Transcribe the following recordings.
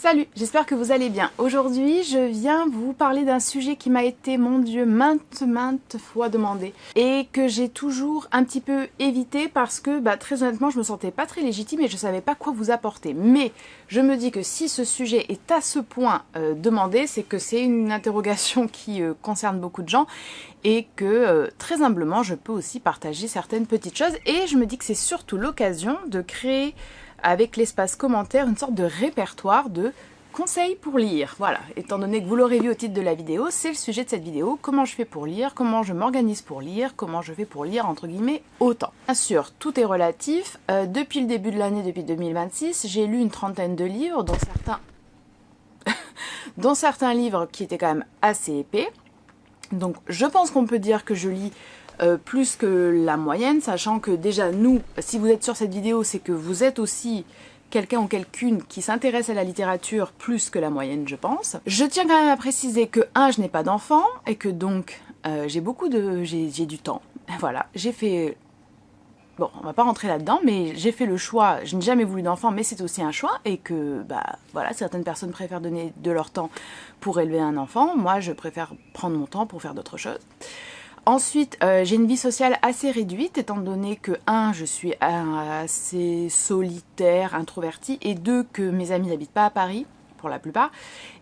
Salut, j'espère que vous allez bien. Aujourd'hui, je viens vous parler d'un sujet qui m'a été, mon Dieu, maintes fois demandé et que j'ai toujours un petit peu évité parce que, très honnêtement, je me sentais pas très légitime et je savais pas quoi vous apporter. Mais je me dis que si ce sujet est à ce point demandé, c'est que c'est une interrogation qui concerne beaucoup de gens et que, très humblement, je peux aussi partager certaines petites choses. Et je me dis que c'est surtout l'occasion de créer avec l'espace commentaire une sorte de répertoire de conseils pour lire. Voilà, étant donné que vous l'aurez vu au titre de la vidéo, c'est le sujet de cette vidéo, comment je fais pour lire, comment je m'organise pour lire, comment je fais pour lire entre guillemets autant. Bien sûr, tout est relatif. Depuis le début de l'année, depuis 2026, j'ai lu une trentaine de livres, dont certains livres qui étaient quand même assez épais. Donc je pense qu'on peut dire que je lis plus que la moyenne, sachant que déjà nous, si vous êtes sur cette vidéo, c'est que vous êtes aussi quelqu'un ou quelqu'une qui s'intéresse à la littérature plus que la moyenne, je pense. Je tiens quand même à préciser que je n'ai pas d'enfant et que donc j'ai du temps. Voilà, j'ai fait... Bon, on va pas rentrer là-dedans, mais j'ai fait le choix, je n'ai jamais voulu d'enfant, mais c'est aussi un choix, et que, voilà, certaines personnes préfèrent donner de leur temps pour élever un enfant, moi je préfère prendre mon temps pour faire d'autres choses. Ensuite, j'ai une vie sociale assez réduite, étant donné que, je suis assez solitaire, introvertie, et 2, que mes amis n'habitent pas à Paris, pour la plupart,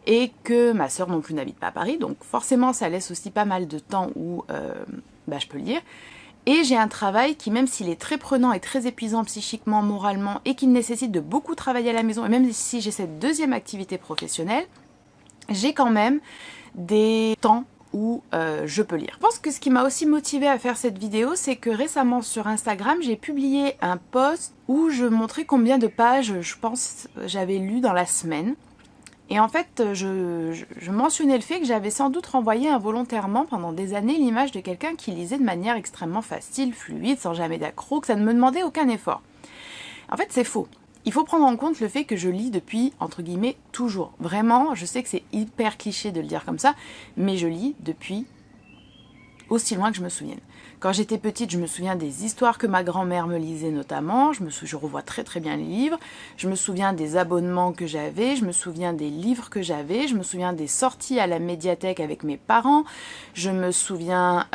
et que ma sœur non plus n'habite pas à Paris, donc forcément ça laisse aussi pas mal de temps où je peux lire. Et j'ai un travail qui, même s'il est très prenant et très épuisant psychiquement, moralement, et qui nécessite de beaucoup travailler à la maison, et même si j'ai cette deuxième activité professionnelle, j'ai quand même des temps où je peux lire. Je pense que ce qui m'a aussi motivée à faire cette vidéo, c'est que récemment sur Instagram, j'ai publié un post où je montrais combien de pages, je pense, j'avais lu dans la semaine. Et en fait, je mentionnais le fait que j'avais sans doute renvoyé involontairement pendant des années l'image de quelqu'un qui lisait de manière extrêmement facile, fluide, sans jamais d'accroc, que ça ne me demandait aucun effort. En fait, c'est faux. Il faut prendre en compte le fait que je lis depuis, entre guillemets, toujours. Vraiment, je sais que c'est hyper cliché de le dire comme ça, mais je lis depuis aussi loin que je me souvienne. Quand j'étais petite, je me souviens des histoires que ma grand-mère me lisait notamment, je revois très très bien les livres, je me souviens des abonnements que j'avais, je me souviens des livres que j'avais, je me souviens des sorties à la médiathèque avec mes parents, je me souviens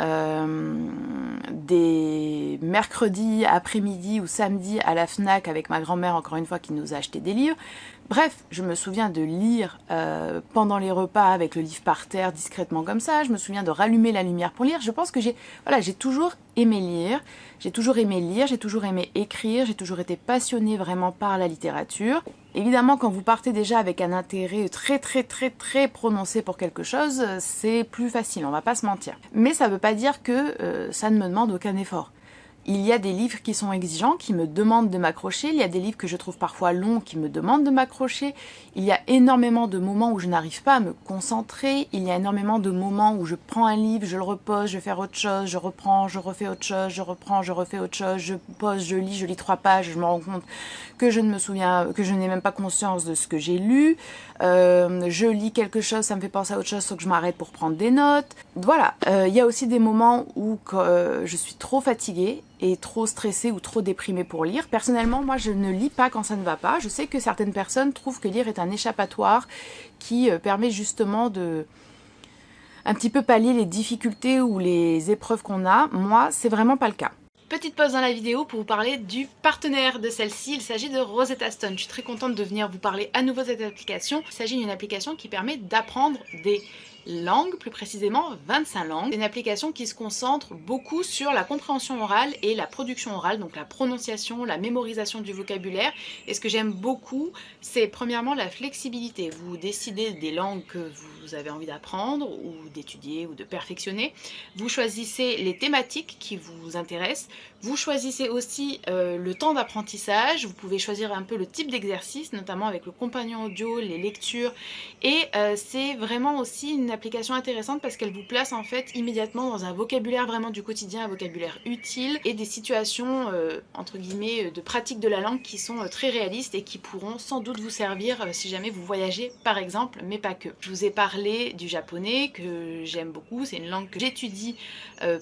des mercredis après-midi ou samedi à la FNAC avec ma grand-mère, encore une fois, qui nous a acheté des livres. Bref, je me souviens de lire pendant les repas avec le livre par terre, discrètement comme ça. Je me souviens de rallumer la lumière pour lire. Je pense que j'ai toujours aimé lire. J'ai toujours aimé écrire. J'ai toujours été passionnée vraiment par la littérature. Évidemment, quand vous partez déjà avec un intérêt très prononcé pour quelque chose, c'est plus facile, on va pas se mentir. Mais ça veut pas dire que ça ne me demande aucun effort. Il y a des livres qui sont exigeants, qui me demandent de m'accrocher. Il y a des livres que je trouve parfois longs, qui me demandent de m'accrocher. Il y a énormément de moments où je n'arrive pas à me concentrer. Il y a énormément de moments où je prends un livre, je le repose, je vais faire autre chose, je reprends, je refais autre chose, je reprends, je refais autre chose, je pose, je lis 3 pages, je me rends compte que je n'ai même pas conscience de ce que j'ai lu. Je lis quelque chose, ça me fait penser à autre chose, sauf que je m'arrête pour prendre des notes. Voilà, il y a aussi des moments où je suis trop fatiguée et trop stressée ou trop déprimée pour lire. Personnellement, moi, je ne lis pas quand ça ne va pas. Je sais que certaines personnes trouvent que lire est un échappatoire qui permet justement de un petit peu pallier les difficultés ou les épreuves qu'on a. Moi, c'est vraiment pas le cas. Petite pause dans la vidéo pour vous parler du partenaire de celle-ci, il s'agit de Rosetta Stone. Je suis très contente de venir vous parler à nouveau de cette application. Il s'agit d'une application qui permet d'apprendre des langues, plus précisément 25 langues. C'est une application qui se concentre beaucoup sur la compréhension orale et la production orale, donc la prononciation, la mémorisation du vocabulaire. Et ce que j'aime beaucoup, c'est premièrement la flexibilité. Vous décidez des langues que vous avez envie d'apprendre ou d'étudier ou de perfectionner. Vous choisissez les thématiques qui vous intéressent. Vous choisissez aussi le temps d'apprentissage. Vous pouvez choisir un peu le type d'exercice, notamment avec le compagnon audio, les lectures. Et c'est vraiment aussi une application intéressante parce qu'elle vous place en fait immédiatement dans un vocabulaire vraiment du quotidien, un vocabulaire utile et des situations entre guillemets de pratique de la langue qui sont très réalistes et qui pourront sans doute vous servir si jamais vous voyagez par exemple, mais pas que. Je vous ai parlé du japonais que j'aime beaucoup, c'est une langue que j'étudie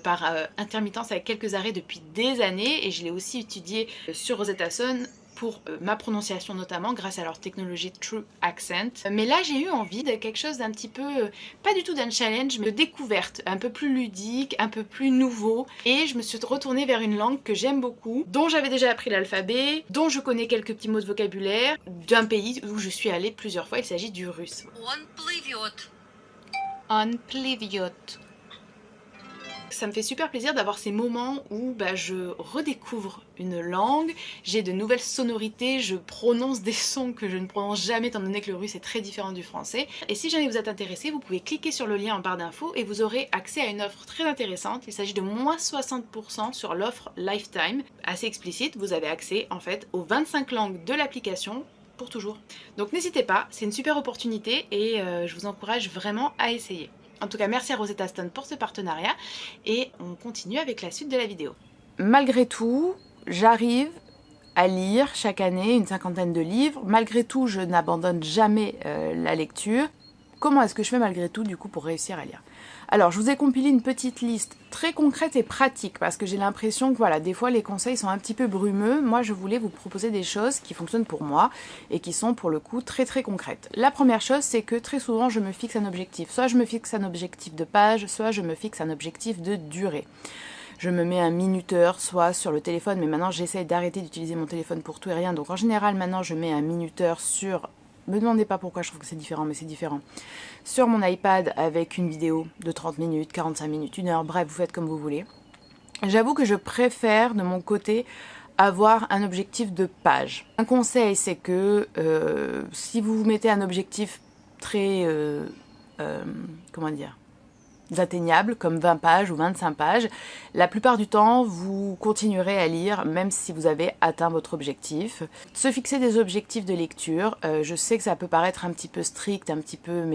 par intermittence avec quelques arrêts depuis des années et je l'ai aussi étudié sur Rosetta Stone pour ma prononciation notamment, grâce à leur technologie True Accent. Mais là, j'ai eu envie de quelque chose d'un petit peu, pas du tout d'un challenge, mais de découverte, un peu plus ludique, un peu plus nouveau. Et je me suis retournée vers une langue que j'aime beaucoup, dont j'avais déjà appris l'alphabet, dont je connais quelques petits mots de vocabulaire, d'un pays où je suis allée plusieurs fois, il s'agit du russe. Unpliviot. Ça me fait super plaisir d'avoir ces moments où je redécouvre une langue, j'ai de nouvelles sonorités, je prononce des sons que je ne prononce jamais étant donné que le russe est très différent du français. Et si jamais vous êtes intéressé, vous pouvez cliquer sur le lien en barre d'infos et vous aurez accès à une offre très intéressante. Il s'agit de moins 60% sur l'offre Lifetime, assez explicite. Vous avez accès en fait aux 25 langues de l'application pour toujours. Donc n'hésitez pas, c'est une super opportunité et je vous encourage vraiment à essayer. En tout cas, merci à Rosetta Stone pour ce partenariat et on continue avec la suite de la vidéo. Malgré tout, j'arrive à lire chaque année une 50aine de livres. Malgré tout, je n'abandonne jamais la lecture. Comment est-ce que je fais malgré tout du coup pour réussir à lire? Alors, je vous ai compilé une petite liste très concrète et pratique parce que j'ai l'impression que voilà, des fois les conseils sont un petit peu brumeux. Moi, je voulais vous proposer des choses qui fonctionnent pour moi et qui sont pour le coup très concrètes. La première chose, c'est que très souvent, je me fixe un objectif. Soit je me fixe un objectif de page, soit je me fixe un objectif de durée. Je me mets un minuteur, soit sur le téléphone, mais maintenant j'essaye d'arrêter d'utiliser mon téléphone pour tout et rien. Donc en général, maintenant, je mets un minuteur sur... Me demandez pas pourquoi, je trouve que c'est différent, mais c'est différent. Sur mon iPad avec une vidéo de 30 minutes, 45 minutes, 1 heure, bref, vous faites comme vous voulez. J'avoue que je préfère, de mon côté, avoir un objectif de page. Un conseil, c'est que si vous vous mettez un objectif très... comment dire, atteignable, comme 20 pages ou 25 pages, la plupart du temps, vous continuerez à lire, même si vous avez atteint votre objectif. Se fixer des objectifs de lecture, je sais que ça peut paraître un petit peu strict, un petit peu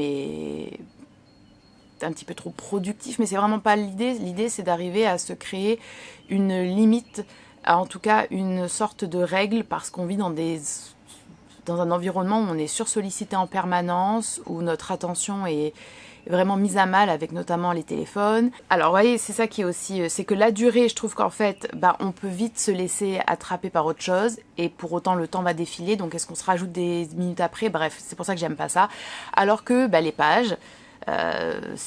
trop productif, mais c'est vraiment pas l'idée. L'idée, c'est d'arriver à se créer une limite, en tout cas une sorte de règle, parce qu'on vit dans un environnement où on est sursollicité en permanence, où notre attention est vraiment mise à mal avec notamment les téléphones. Alors vous voyez, c'est ça qui est aussi, c'est que la durée, je trouve qu'en fait, on peut vite se laisser attraper par autre chose et pour autant le temps va défiler, donc est-ce qu'on se rajoute des minutes après? Bref, c'est pour ça que j'aime pas ça. Alors que les pages,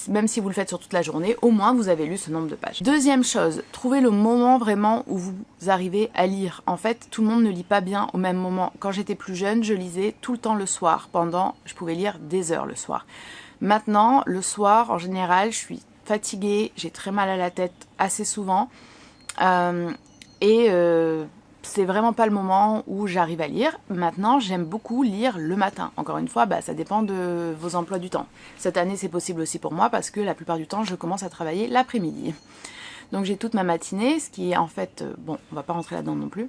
même si vous le faites sur toute la journée, au moins vous avez lu ce nombre de pages. Deuxième chose, trouvez le moment vraiment où vous arrivez à lire. En fait, tout le monde ne lit pas bien au même moment. Quand j'étais plus jeune, je lisais tout le temps le soir, je pouvais lire des heures le soir. Maintenant, le soir, en général, je suis fatiguée, j'ai très mal à la tête assez souvent c'est vraiment pas le moment où j'arrive à lire. Maintenant, j'aime beaucoup lire le matin. Encore une fois, ça dépend de vos emplois du temps. Cette année, c'est possible aussi pour moi parce que la plupart du temps, je commence à travailler l'après-midi. Donc j'ai toute ma matinée, ce qui est en fait... bon, on va pas rentrer là-dedans non plus.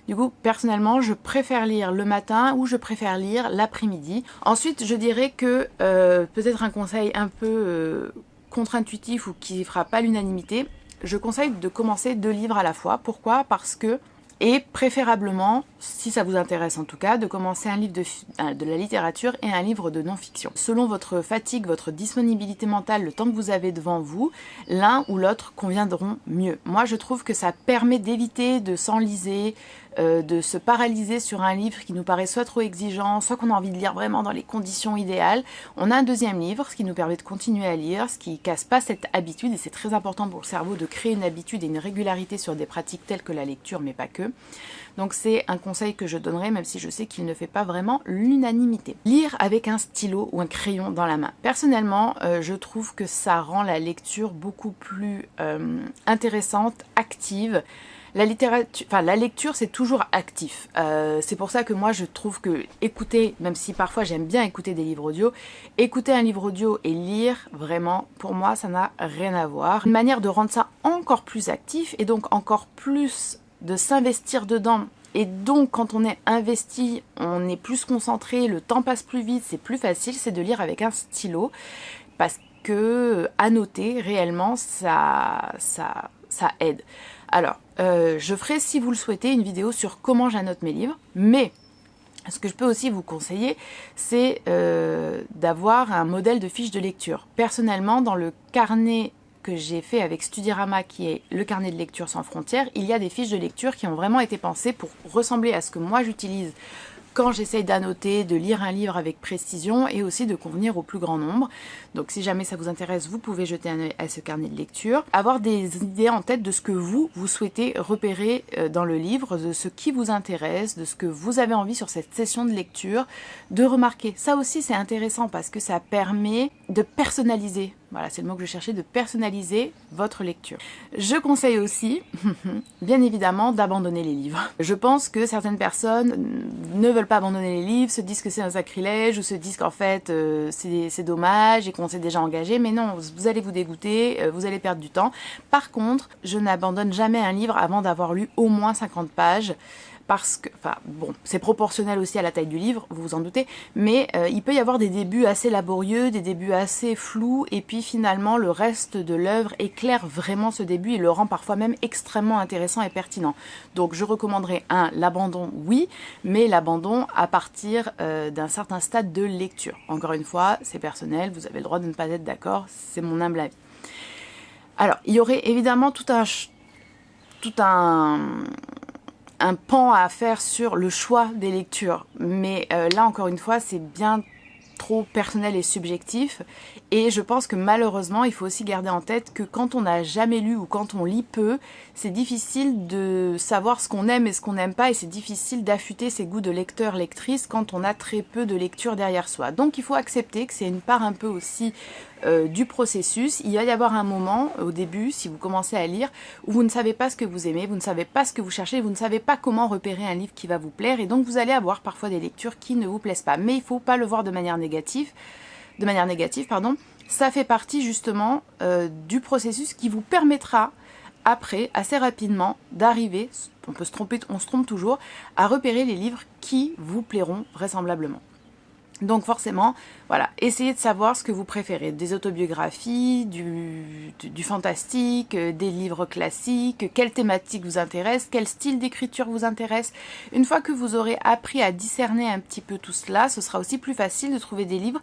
Du coup, personnellement, je préfère lire le matin ou je préfère lire l'après-midi. Ensuite, je dirais que peut-être un conseil un peu contre-intuitif ou qui ne fera pas l'unanimité, je conseille de commencer 2 livres à la fois. Pourquoi? Parce que, et préférablement, si ça vous intéresse en tout cas, de commencer un livre de la littérature et un livre de non-fiction. Selon votre fatigue, votre disponibilité mentale, le temps que vous avez devant vous, l'un ou l'autre conviendront mieux. Moi, je trouve que ça permet d'éviter de s'enliser, de se paralyser sur un livre qui nous paraît soit trop exigeant, soit qu'on a envie de lire vraiment dans les conditions idéales. On a un 2e livre, ce qui nous permet de continuer à lire, ce qui casse pas cette habitude, et c'est très important pour le cerveau de créer une habitude et une régularité sur des pratiques telles que la lecture, mais pas que. Donc c'est un conseil que je donnerai, même si je sais qu'il ne fait pas vraiment l'unanimité. Lire avec un stylo ou un crayon dans la main. Personnellement, je trouve que ça rend la lecture beaucoup plus intéressante, active. La lecture, c'est toujours actif. C'est pour ça que moi, je trouve que écouter, même si parfois j'aime bien écouter des livres audio, écouter un livre audio et lire, vraiment, pour moi, ça n'a rien à voir. Une manière de rendre ça encore plus actif et donc encore plus de s'investir dedans. Et donc, quand on est investi, on est plus concentré, le temps passe plus vite, c'est plus facile, c'est de lire avec un stylo. Parce que annoter, réellement, ça aide. Alors, je ferai, si vous le souhaitez, une vidéo sur comment j'annote mes livres, mais ce que je peux aussi vous conseiller, c'est d'avoir un modèle de fiche de lecture. Personnellement, dans le carnet que j'ai fait avec Studirama, qui est le carnet de lecture sans frontières, il y a des fiches de lecture qui ont vraiment été pensées pour ressembler à ce que moi j'utilise quand j'essaye d'annoter, de lire un livre avec précision et aussi de convenir au plus grand nombre. Donc si jamais ça vous intéresse, vous pouvez jeter un œil à ce carnet de lecture. Avoir des idées en tête de ce que vous souhaitez repérer dans le livre, de ce qui vous intéresse, de ce que vous avez envie sur cette session de lecture, de remarquer. Ça aussi c'est intéressant parce que ça permet de personnaliser. Voilà, c'est le mot que je cherchais, de personnaliser votre lecture. Je conseille aussi, bien évidemment, d'abandonner les livres. Je pense que certaines personnes ne veulent pas abandonner les livres, se disent que c'est un sacrilège, ou se disent qu'en fait c'est dommage et qu'on s'est déjà engagé, mais non, vous allez vous dégoûter, vous allez perdre du temps. Par contre, je n'abandonne jamais un livre avant d'avoir lu au moins 50 pages, parce que, enfin bon, c'est proportionnel aussi à la taille du livre, vous vous en doutez, mais il peut y avoir des débuts assez laborieux, des débuts assez flous, et puis finalement le reste de l'œuvre éclaire vraiment ce début et le rend parfois même extrêmement intéressant et pertinent. Donc je recommanderais l'abandon, oui, mais l'abandon à partir d'un certain stade de lecture. Encore une fois, c'est personnel, vous avez le droit de ne pas être d'accord, c'est mon humble avis. Alors, il y aurait évidemment tout un pan à faire sur le choix des lectures, mais là encore une fois c'est bien trop personnel et subjectif, et je pense que malheureusement il faut aussi garder en tête que quand on n'a jamais lu ou quand on lit peu, c'est difficile de savoir ce qu'on aime et ce qu'on n'aime pas, et c'est difficile d'affûter ses goûts de lecteur-lectrice quand on a très peu de lecture derrière soi. Donc il faut accepter que c'est une part un peu aussi du processus. Il va y avoir un moment au début, si vous commencez à lire, où vous ne savez pas ce que vous aimez, vous ne savez pas ce que vous cherchez, vous ne savez pas comment repérer un livre qui va vous plaire, et donc vous allez avoir parfois des lectures qui ne vous plaisent pas. Mais il ne faut pas le voir de manière négative, ça fait partie justement du processus qui vous permettra après, assez rapidement, d'arriver, on peut se tromper, on se trompe toujours, à repérer les livres qui vous plairont vraisemblablement. Donc forcément, voilà, essayez de savoir ce que vous préférez, des autobiographies, du fantastique, des livres classiques, quelle thématique vous intéresse, quel style d'écriture vous intéresse. Une fois que vous aurez appris à discerner un petit peu tout cela, ce sera aussi plus facile de trouver des livres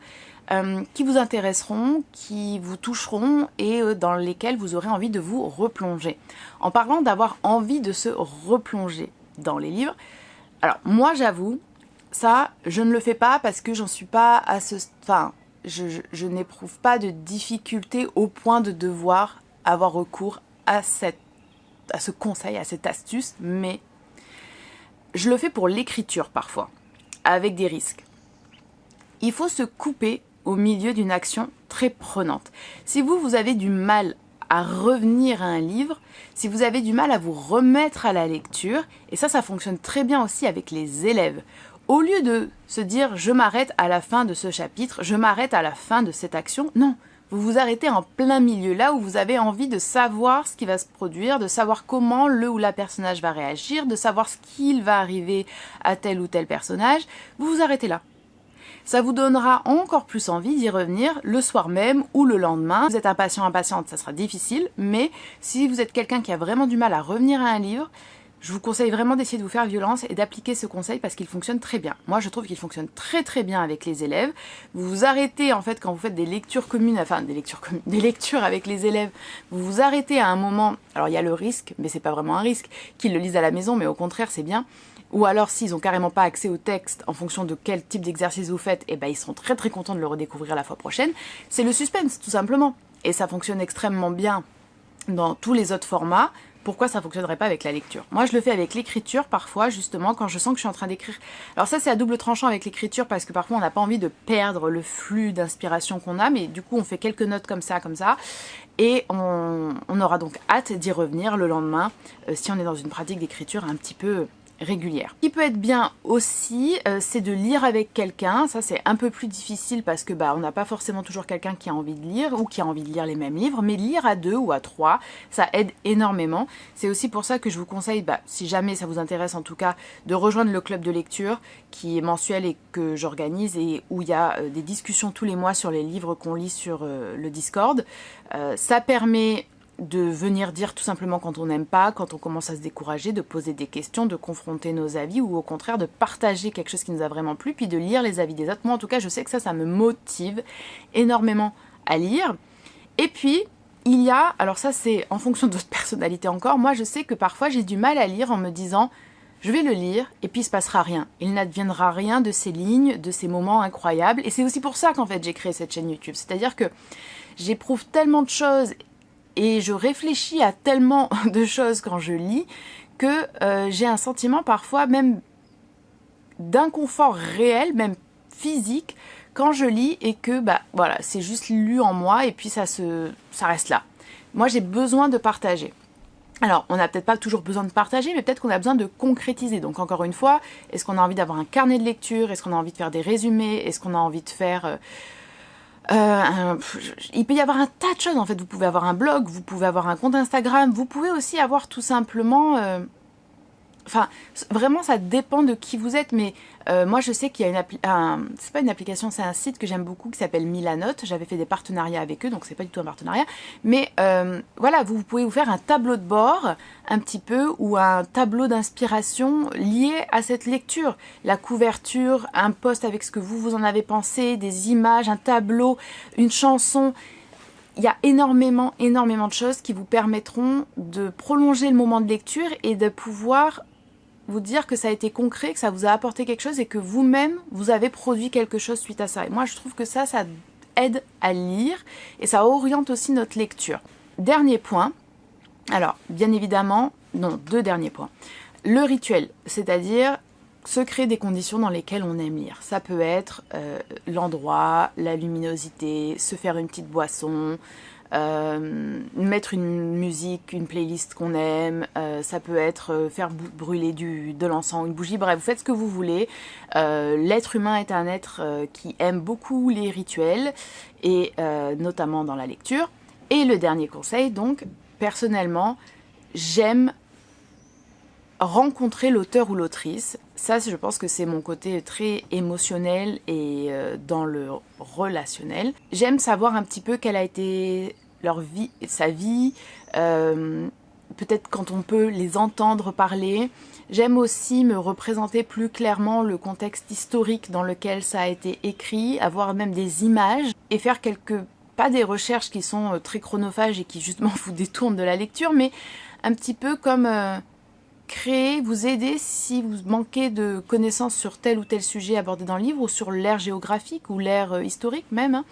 qui vous intéresseront, qui vous toucheront et dans lesquels vous aurez envie de vous replonger. En parlant d'avoir envie de se replonger dans les livres, alors moi j'avoue, ça, je ne le fais pas parce que j'en suis pas à ce... Enfin, je n'éprouve pas de difficulté au point de devoir avoir recours à ce conseil, à cette astuce, mais je le fais pour l'écriture parfois, avec des risques. Il faut se couper au milieu d'une action très prenante. Si vous avez du mal à revenir à un livre, si vous avez du mal à vous remettre à la lecture, et ça fonctionne très bien aussi avec les élèves. Au lieu de se dire « je m'arrête à la fin de ce chapitre, je m'arrête à la fin de cette action », non, vous vous arrêtez en plein milieu, là où vous avez envie de savoir ce qui va se produire, de savoir comment le ou la personnage va réagir, de savoir ce qu'il va arriver à tel ou tel personnage, vous vous arrêtez là. Ça vous donnera encore plus envie d'y revenir le soir même ou le lendemain. Vous êtes impatient, impatiente, ça sera difficile, mais si vous êtes quelqu'un qui a vraiment du mal à revenir à un livre, je vous conseille vraiment d'essayer de vous faire violence et d'appliquer ce conseil parce qu'il fonctionne très bien. Moi, je trouve qu'il fonctionne très très bien avec les élèves. Vous vous arrêtez en fait quand vous faites des lectures communes, des lectures avec les élèves, vous vous arrêtez à un moment, alors il y a le risque, mais c'est pas vraiment un risque, qu'ils le lisent à la maison, mais au contraire c'est bien. Ou alors s'ils ont carrément pas accès au texte en fonction de quel type d'exercice vous faites, et ben ils seront très très contents de le redécouvrir la fois prochaine. C'est le suspense tout simplement. Et ça fonctionne extrêmement bien dans tous les autres formats. Pourquoi ça ne fonctionnerait pas avec la lecture? Moi, je le fais avec l'écriture parfois, justement, quand je sens que je suis en train d'écrire. Alors ça, c'est à double tranchant avec l'écriture, parce que parfois, on n'a pas envie de perdre le flux d'inspiration qu'on a, mais du coup, on fait quelques notes comme ça, et on aura donc hâte d'y revenir le lendemain, si on est dans une pratique d'écriture un petit peu régulière. Ce qui peut être bien aussi, c'est de lire avec quelqu'un. Ça c'est un peu plus difficile parce que on n'a pas forcément toujours quelqu'un qui a envie de lire ou qui a envie de lire les mêmes livres, mais lire à 2 ou à 3, ça aide énormément. C'est aussi pour ça que je vous conseille, si jamais ça vous intéresse en tout cas, de rejoindre le club de lecture qui est mensuel et que j'organise et où il y a des discussions tous les mois sur les livres qu'on lit sur le Discord. Ça permet de venir dire tout simplement quand on n'aime pas, quand on commence à se décourager, de poser des questions, de confronter nos avis ou au contraire de partager quelque chose qui nous a vraiment plu, puis de lire les avis des autres. Moi en tout cas je sais que ça me motive énormément à lire. Et puis il y a, alors ça c'est en fonction de votre personnalité encore, moi je sais que parfois j'ai du mal à lire en me disant je vais le lire et puis il se passera rien. Il n'adviendra rien de ces lignes, de ces moments incroyables. Et c'est aussi pour ça qu'en fait j'ai créé cette chaîne YouTube. C'est-à-dire que j'éprouve tellement de choses et je réfléchis à tellement de choses quand je lis que j'ai un sentiment parfois même d'inconfort réel, même physique, quand je lis et que bah voilà, c'est juste lu en moi et puis ça reste là. Moi j'ai besoin de partager. Alors, on n'a peut-être pas toujours besoin de partager, mais peut-être qu'on a besoin de concrétiser. Donc, encore une fois, est-ce qu'on a envie d'avoir un carnet de lecture? Est-ce qu'on a envie de faire des résumés? Est-ce qu'on a envie de faire... il peut y avoir un tas de choses, en fait. Vous pouvez avoir un blog, vous pouvez avoir un compte Instagram, vous pouvez aussi avoir tout simplement... Enfin, vraiment, ça dépend de qui vous êtes, mais moi, je sais qu'il y a c'est pas une application, c'est un site que j'aime beaucoup qui s'appelle Milanote. J'avais fait des partenariats avec eux, donc c'est pas du tout un partenariat. Mais voilà, vous pouvez vous faire un tableau de bord, un petit peu, ou un tableau d'inspiration lié à cette lecture. La couverture, un post avec ce que vous en avez pensé, des images, un tableau, une chanson. Il y a énormément de choses qui vous permettront de prolonger le moment de lecture et de pouvoir vous dire que ça a été concret, que ça vous a apporté quelque chose et que vous-même, vous avez produit quelque chose suite à ça. Et moi, je trouve que ça aide à lire et ça oriente aussi notre lecture. Dernier point, alors, bien évidemment, non, deux derniers points. Le rituel, c'est-à-dire se créer des conditions dans lesquelles on aime lire. Ça peut être l'endroit, la luminosité, se faire une petite boisson, mettre une musique, une playlist qu'on aime, ça peut être faire brûler de l'encens, une bougie, bref, vous faites ce que vous voulez. L'être humain est un être qui aime beaucoup les rituels, et notamment dans la lecture. Et le dernier conseil, donc, personnellement, j'aime rencontrer l'auteur ou l'autrice. Ça, je pense que c'est mon côté très émotionnel et dans le relationnel. J'aime savoir un petit peu quelle a été leur vie, sa vie, peut-être quand on peut les entendre parler. J'aime aussi me représenter plus clairement le contexte historique dans lequel ça a été écrit, avoir même des images et faire pas des recherches qui sont très chronophages et qui justement vous détournent de la lecture, mais un petit peu comme créer, vous aider si vous manquez de connaissances sur tel ou tel sujet abordé dans le livre ou sur l'ère géographique ou l'ère historique même,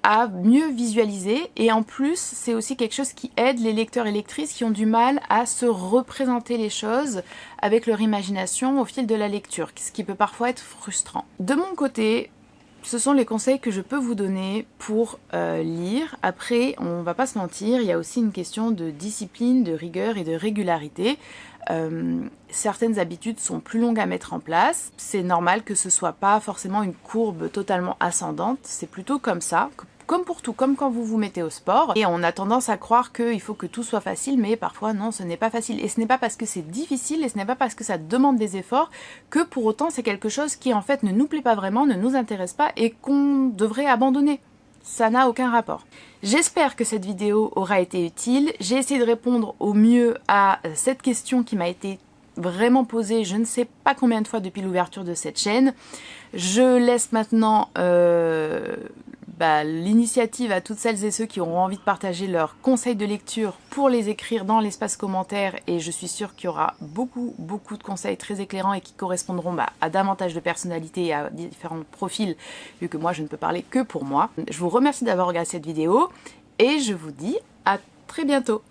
à mieux visualiser. Et en plus, c'est aussi quelque chose qui aide les lecteurs et lectrices qui ont du mal à se représenter les choses avec leur imagination au fil de la lecture, ce qui peut parfois être frustrant. De mon côté, ce sont les conseils que je peux vous donner pour lire. Après, on va pas se mentir, il y a aussi une question de discipline, de rigueur et de régularité. Certaines habitudes sont plus longues à mettre en place. C'est normal que ce soit pas forcément une courbe totalement ascendante. C'est plutôt comme ça, comme pour tout, comme quand vous vous mettez au sport. Et on a tendance à croire qu'il faut que tout soit facile, mais parfois non, ce n'est pas facile. Et ce n'est pas parce que c'est difficile, et ce n'est pas parce que ça demande des efforts, que pour autant c'est quelque chose qui en fait ne nous plaît pas vraiment, ne nous intéresse pas, et qu'on devrait abandonner. Ça n'a aucun rapport. J'espère que cette vidéo aura été utile. J'ai essayé de répondre au mieux à cette question qui m'a été vraiment posée je ne sais pas combien de fois depuis l'ouverture de cette chaîne. Je laisse maintenant l'initiative à toutes celles et ceux qui auront envie de partager leurs conseils de lecture pour les écrire dans l'espace commentaire, et je suis sûre qu'il y aura beaucoup de conseils très éclairants et qui correspondront à davantage de personnalités et à différents profils, vu que moi je ne peux parler que pour moi. Je vous remercie d'avoir regardé cette vidéo et je vous dis à très bientôt.